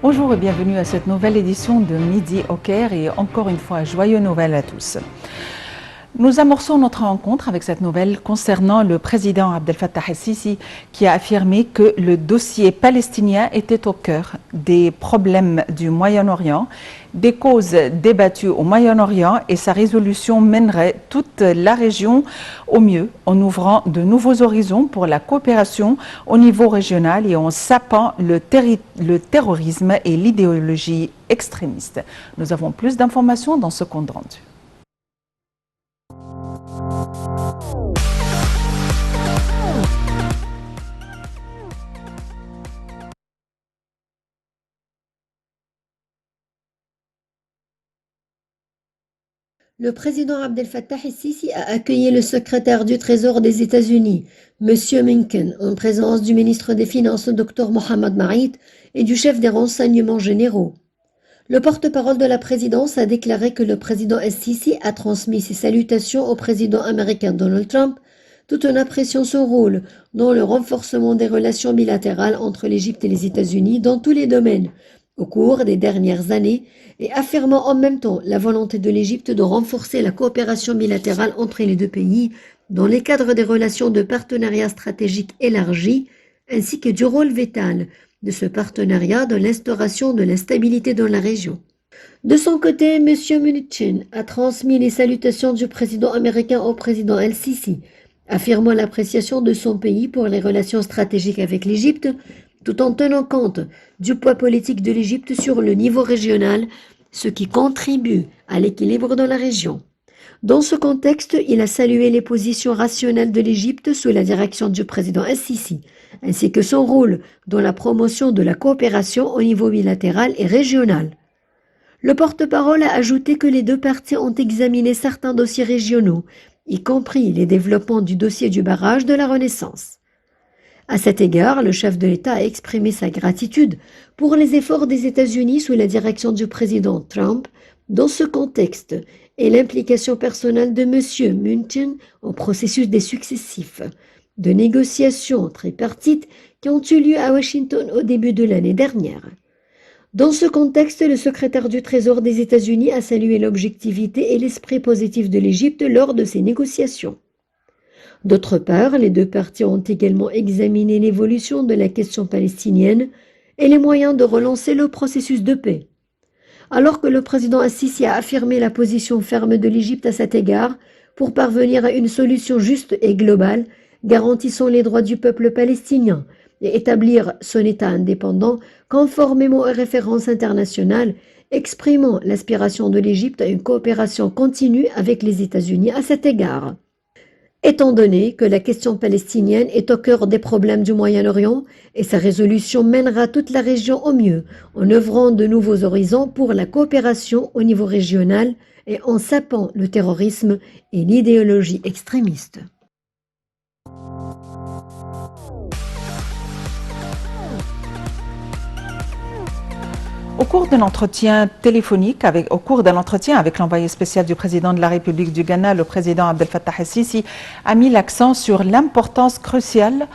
Bonjour et bienvenue à cette nouvelle édition de Midi au Caire et encore une fois, joyeux Noël à tous. Nous amorçons notre rencontre avec cette nouvelle concernant le président Abdel Fattah el-Sisi qui a affirmé que le dossier palestinien était au cœur des problèmes du Moyen-Orient, des causes débattues au Moyen-Orient et sa résolution mènerait toute la région au mieux en ouvrant de nouveaux horizons pour la coopération au niveau régional et en sapant le terrorisme et l'idéologie extrémiste. Nous avons plus d'informations dans ce compte rendu. Le président Abdel Fattah el-Sisi a accueilli le secrétaire du Trésor des États-Unis, M. Minkin, en présence du ministre des Finances, Dr Mohamed Maït, et du chef des renseignements généraux. Le porte-parole de la présidence a déclaré que le président el-Sisi a transmis ses salutations au président américain Donald Trump, tout en appréciant son rôle dans le renforcement des relations bilatérales entre l'Égypte et les États-Unis dans tous les domaines au cours des dernières années et affirmant en même temps la volonté de l'Égypte de renforcer la coopération bilatérale entre les deux pays dans les cadres des relations de partenariat stratégique élargi ainsi que du rôle vital de ce partenariat dans l'instauration de la stabilité dans la région. De son côté, M. Mnuchin a transmis les salutations du président américain au président el-Sisi, affirmant l'appréciation de son pays pour les relations stratégiques avec l'Égypte, tout en tenant compte du poids politique de l'Égypte sur le niveau régional, ce qui contribue à l'équilibre dans la région. Dans ce contexte, il a salué les positions rationnelles de l'Égypte sous la direction du président el-Sisi, ainsi que son rôle dans la promotion de la coopération au niveau bilatéral et régional. Le porte-parole a ajouté que les deux parties ont examiné certains dossiers régionaux, y compris les développements du dossier du barrage de la Renaissance. À cet égard, le chef de l'État a exprimé sa gratitude pour les efforts des États-Unis sous la direction du président Trump dans ce contexte et l'implication personnelle de M. Mnuchin au processus des successifs de négociations tripartites qui ont eu lieu à Washington au début de l'année dernière. Dans ce contexte, le secrétaire du Trésor des États-Unis a salué l'objectivité et l'esprit positif de l'Égypte lors de ces négociations. D'autre part, les deux parties ont également examiné l'évolution de la question palestinienne et les moyens de relancer le processus de paix. Alors que le président al-Sisi a affirmé la position ferme de l'Égypte à cet égard pour parvenir à une solution juste et globale, garantissant les droits du peuple palestinien et établir son État indépendant conformément aux références internationales, exprimant l'aspiration de l'Égypte à une coopération continue avec les États-Unis à cet égard. Étant donné que la question palestinienne est au cœur des problèmes du Moyen-Orient et sa résolution mènera toute la région au mieux en œuvrant de nouveaux horizons pour la coopération au niveau régional et en sapant le terrorisme et l'idéologie extrémiste. Au cours d'un entretien téléphonique, avec l'envoyé spécial du président de la République du Ghana, le président Abdel Fattah el-Sisi a mis l'accent sur l'importance cruciale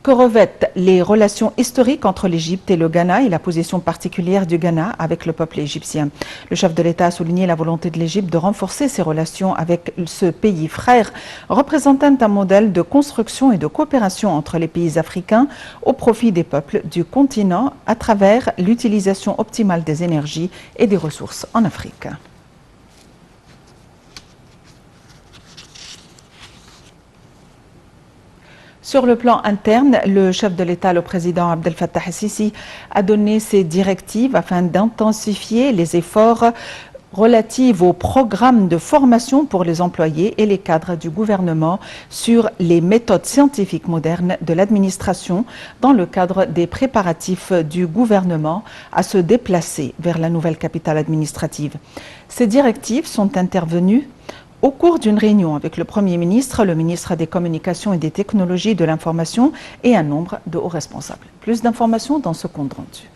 que revêtent les relations historiques entre l'Égypte et le Ghana et la position particulière du Ghana avec le peuple égyptien. Le chef de l'État a souligné la volonté de l'Égypte de renforcer ses relations avec ce pays frère, représentant un modèle de construction et de coopération entre les pays africains au profit des peuples du continent à travers l'utilisation optimale des énergies et des ressources en Afrique. Sur le plan interne, le chef de l'État, le président Abdel Fattah el-Sisi, a donné ses directives afin d'intensifier les efforts relatifs au programme de formation pour les employés et les cadres du gouvernement sur les méthodes scientifiques modernes de l'administration dans le cadre des préparatifs du gouvernement à se déplacer vers la nouvelle capitale administrative. Ces directives sont intervenues au cours d'une réunion avec le Premier ministre, le ministre des Communications et des Technologies de l'Information et un nombre de hauts responsables. Plus d'informations dans ce compte rendu.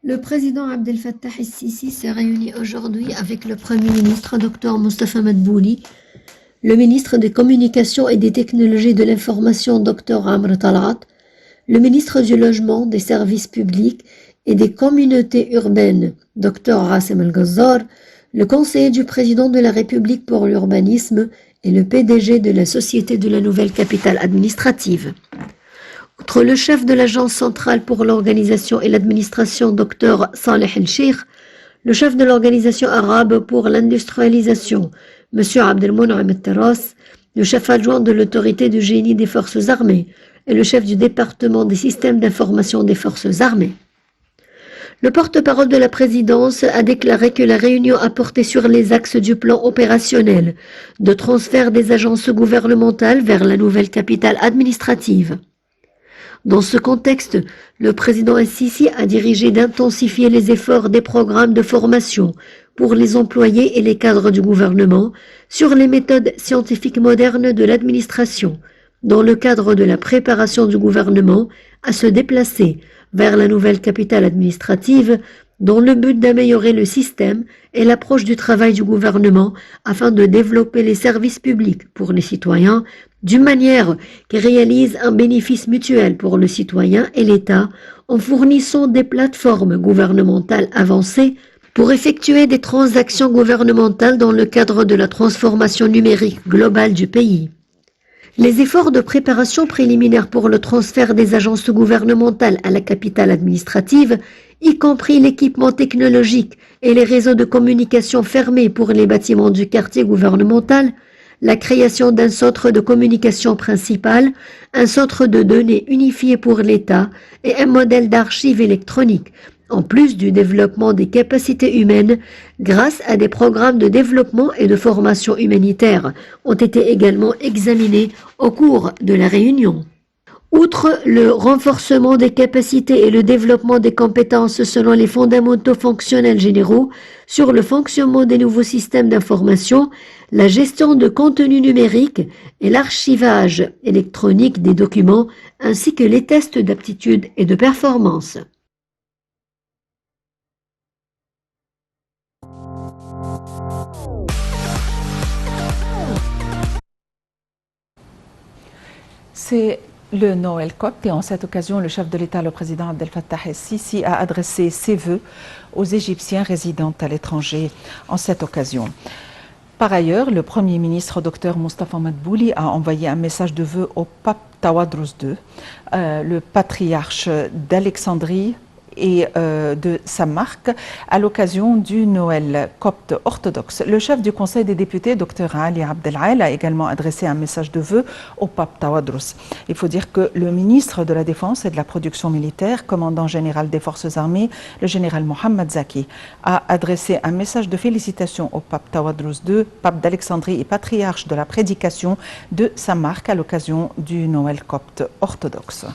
Le président Abdel Fattah el-Sisi s'est réuni aujourd'hui avec le Premier ministre Dr Mostafa Madbouli le ministre des Communications et des Technologies de l'Information, Dr Amr Talat, le ministre du Logement, des Services publics et des Communautés urbaines, Dr Rasim El-Ghazzar, le conseiller du président de la République pour l'urbanisme et le PDG de la Société de la Nouvelle Capitale Administrative. Outre le chef de l'Agence centrale pour l'organisation et l'administration, Dr Saleh El-Sheikh, le chef de l'Organisation arabe pour l'industrialisation, M. Abdelmounam El-Terras, le chef adjoint de l'autorité du génie des forces armées et le chef du département des systèmes d'information des forces armées. Le porte-parole de la présidence a déclaré que la réunion a porté sur les axes du plan opérationnel de transfert des agences gouvernementales vers la nouvelle capitale administrative. Dans ce contexte, le président El-Sisi a dirigé d'intensifier les efforts des programmes de formation pour les employés et les cadres du gouvernement sur les méthodes scientifiques modernes de l'administration, dans le cadre de la préparation du gouvernement à se déplacer vers la nouvelle capitale administrative dans le but d'améliorer le système et l'approche du travail du gouvernement afin de développer les services publics pour les citoyens d'une manière qui réalise un bénéfice mutuel pour le citoyen et l'État en fournissant des plateformes gouvernementales avancées pour effectuer des transactions gouvernementales dans le cadre de la transformation numérique globale du pays. Les efforts de préparation préliminaire pour le transfert des agences gouvernementales à la capitale administrative, y compris l'équipement technologique et les réseaux de communication fermés pour les bâtiments du quartier gouvernemental, la création d'un centre de communication principal, un centre de données unifié pour l'État et un modèle d'archives électroniques, en plus du développement des capacités humaines grâce à des programmes de développement et de formation humanitaire, ont été également examinés au cours de la réunion. Outre le renforcement des capacités et le développement des compétences selon les fondamentaux fonctionnels généraux sur le fonctionnement des nouveaux systèmes d'information, la gestion de contenu numérique et l'archivage électronique des documents, ainsi que les tests d'aptitude et de performance. C'est le Noël copte et en cette occasion, le chef de l'État, le président Abdel Fattah el-Sisi, a adressé ses vœux aux Égyptiens résidant à l'étranger en cette occasion. Par ailleurs, le Premier ministre Dr Moustapha Madbouli a envoyé un message de vœux au pape Tawadros II, le patriarche d'Alexandrie et de Samarque à l'occasion du Noël copte orthodoxe. Le chef du Conseil des députés, Dr Ali Abdelal, a également adressé un message de vœux au pape Tawadros. Il faut dire que le ministre de la Défense et de la Production militaire, commandant général des forces armées, le général Mohamed Zaki, a adressé un message de félicitations au pape Tawadros II, pape d'Alexandrie et patriarche de la prédication de Samarque à l'occasion du Noël copte orthodoxe.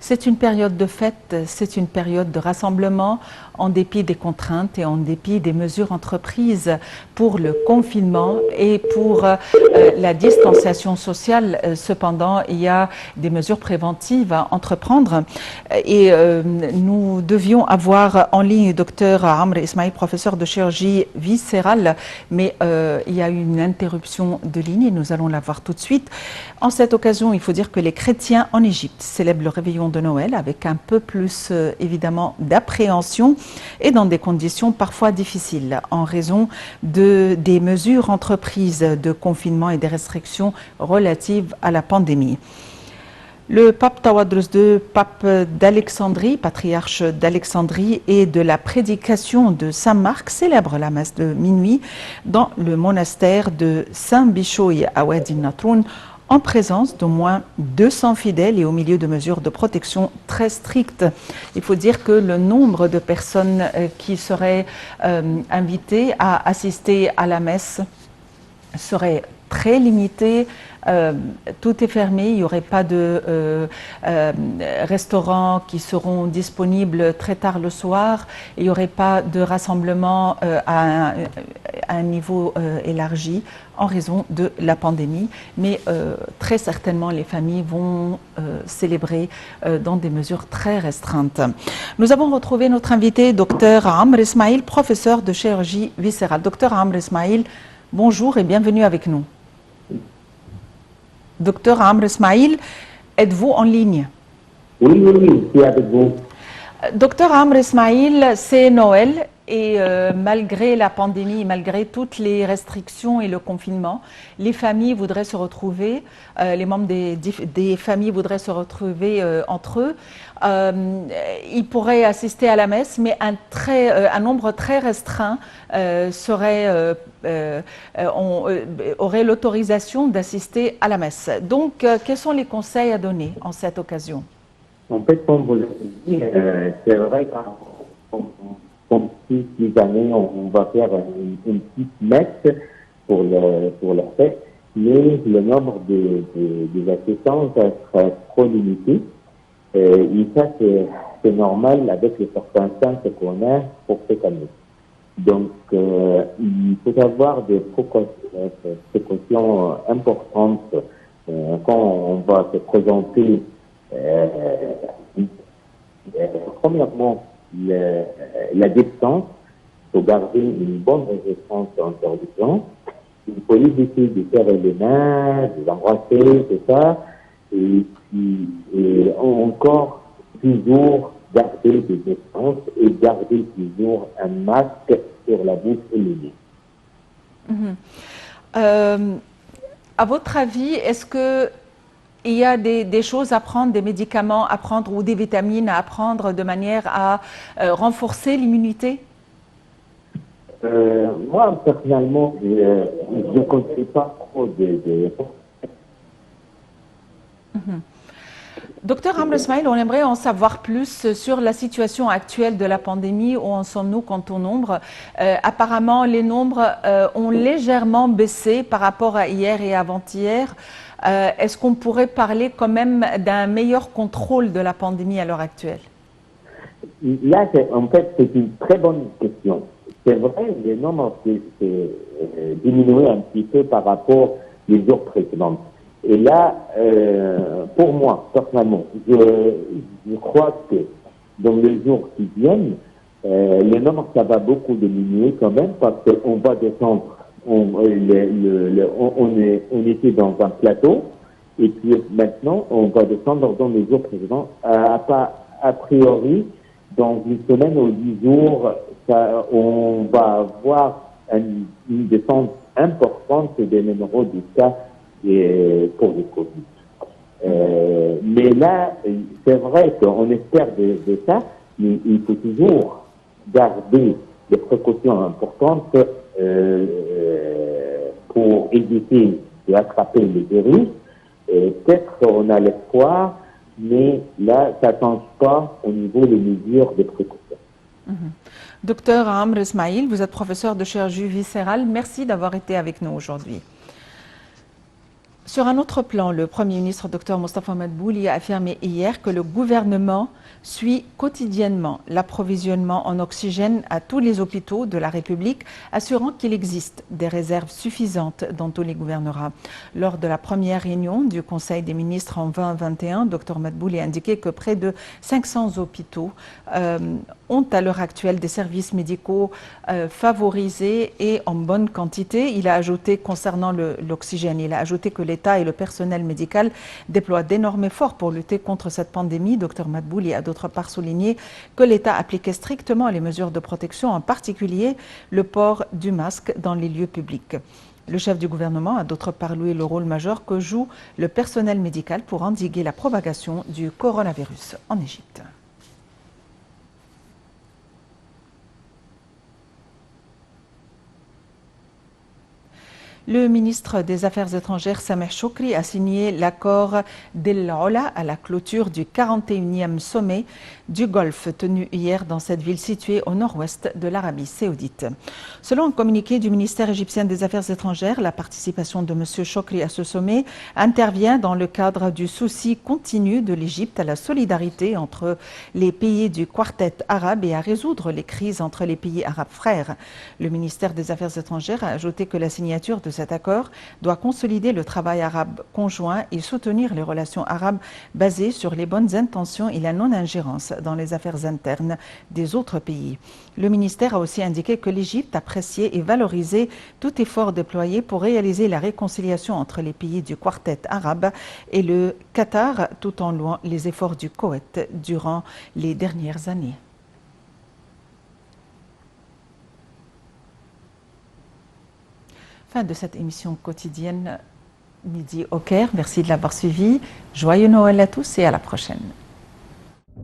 C'est une période de fête, c'est une période de rassemblement en dépit des contraintes et en dépit des mesures entreprises pour le confinement et pour la distanciation sociale. Cependant, il y a des mesures préventives à entreprendre et nous devions avoir en ligne Dr Amr Ismail, professeur de chirurgie viscérale, mais il y a eu une interruption de ligne et nous allons la voir tout de suite. En cette occasion, il faut dire que les chrétiens en Égypte célèbrent le réveillon de Noël avec un peu plus évidemment d'appréhension et dans des conditions parfois difficiles en raison des mesures entreprises de confinement et des restrictions relatives à la pandémie. Le pape Tawadros II, pape d'Alexandrie, patriarche d'Alexandrie et de la prédication de Saint-Marc, célèbre la messe de minuit dans le monastère de Saint-Bichoy à Wadi Natroun, en présence d'au moins 200 fidèles et au milieu de mesures de protection très strictes. Il faut dire que le nombre de personnes qui seraient invitées à assister à la messe serait très limité. Tout est fermé, il n'y aurait pas de restaurants qui seront disponibles très tard le soir, il n'y aurait pas de rassemblement à à un niveau élargi en raison de la pandémie, mais très certainement les familles vont célébrer dans des mesures très restreintes. Nous avons retrouvé notre invité, Dr Amr Ismail, professeur de chirurgie viscérale. Dr Amr Ismail, bonjour et bienvenue avec nous. Dr Amr Ismail, êtes-vous en ligne? Oui, je suis avec vous. Docteur Amr Ismail, c'est Noël et malgré la pandémie, malgré toutes les restrictions et le confinement, les familles voudraient se retrouver, les membres des familles voudraient se retrouver entre eux. Ils pourraient assister à la messe, mais un nombre très restreint aurait l'autorisation d'assister à la messe. Donc, quels sont les conseils à donner en cette occasion? En fait, comme vous l'avez dit, c'est vrai qu'en ces années, on va faire une petite messe pour la fête, mais le nombre des assistants sera trop limité. Et ça, c'est normal avec les circonstances qu'on a pour cette année. Donc, il faut avoir des précautions importantes quand on va se présenter. Premièrement, la distance, il faut garder une bonne résistance entre les gens. Il faut éviter de serrer les mains, de l'embrasser, tout ça. Et encore, toujours garder des distances et garder toujours un masque sur la bouche et les lèvres. À votre avis, est-ce qu'il y a des choses à prendre, des médicaments à prendre ou des vitamines à prendre de manière à renforcer l'immunité? Moi, personnellement, je ne conseille pas trop de... Docteur Amr Ismail, on aimerait en savoir plus sur la situation actuelle de la pandémie. Où en sommes-nous quant au nombre? Apparemment, les nombres ont légèrement baissé par rapport à hier et avant-hier. Est-ce qu'on pourrait parler quand même d'un meilleur contrôle de la pandémie à l'heure actuelle? Là, en fait, c'est une très bonne question. C'est vrai, les nombres s'est diminué un petit peu par rapport aux jours précédents. Et là, pour moi, personnellement, je crois que dans les jours qui viennent, les nombres, ça va beaucoup diminuer quand même parce qu'on va descendre. On était dans un plateau et puis maintenant, on va descendre dans les jours précédents. A priori, dans une semaine ou 10 jours, on va avoir une descente importante des numéros de cas pour le Covid. Mais là, c'est vrai qu'on espère de ça, mais il faut toujours garder des précautions importantes pour éviter d'attraper le virus. Peut-être qu'on a l'espoir, mais là, ça ne change pas au niveau des mesures de précaution. Docteur Amr Ismail, vous êtes professeur de chirurgie viscérale. Merci d'avoir été avec nous aujourd'hui. Sur un autre plan, le Premier ministre Dr Mostafa Madbouli a affirmé hier que le gouvernement suit quotidiennement l'approvisionnement en oxygène à tous les hôpitaux de la République, assurant qu'il existe des réserves suffisantes dans tous les gouvernorats. Lors de la première réunion du Conseil des ministres en 2021, Dr Madbouli a indiqué que près de 500 hôpitaux ont à l'heure actuelle des services médicaux favorisés et en bonne quantité. Il a ajouté, concernant l'oxygène, il a ajouté que l'État et le personnel médical déploient d'énormes efforts pour lutter contre cette pandémie. Dr Madbouli a d'autre part souligné que l'État appliquait strictement les mesures de protection, en particulier le port du masque dans les lieux publics. Le chef du gouvernement a d'autre part loué le rôle majeur que joue le personnel médical pour endiguer la propagation du coronavirus en Égypte. Le ministre des Affaires étrangères, Sameh Choukri, a signé l'accord d'El Ola à la clôture du 41e sommet du Golfe tenu hier dans cette ville située au nord-ouest de l'Arabie saoudite. Selon un communiqué du ministère égyptien des Affaires étrangères, la participation de M. Choukri à ce sommet intervient dans le cadre du souci continu de l'Égypte à la solidarité entre les pays du quartet arabe et à résoudre les crises entre les pays arabes frères. Le ministère des Affaires étrangères a ajouté que la signature de cet accord doit consolider le travail arabe conjoint et soutenir les relations arabes basées sur les bonnes intentions et la non-ingérence dans les affaires internes des autres pays. Le ministère a aussi indiqué que l'Égypte appréciait et valorisait tout effort déployé pour réaliser la réconciliation entre les pays du quartet arabe et le Qatar, tout en louant les efforts du Koweït durant les dernières années. Fin de cette émission quotidienne Midi au Caire. Merci de l'avoir suivi. Joyeux Noël à tous et à la prochaine.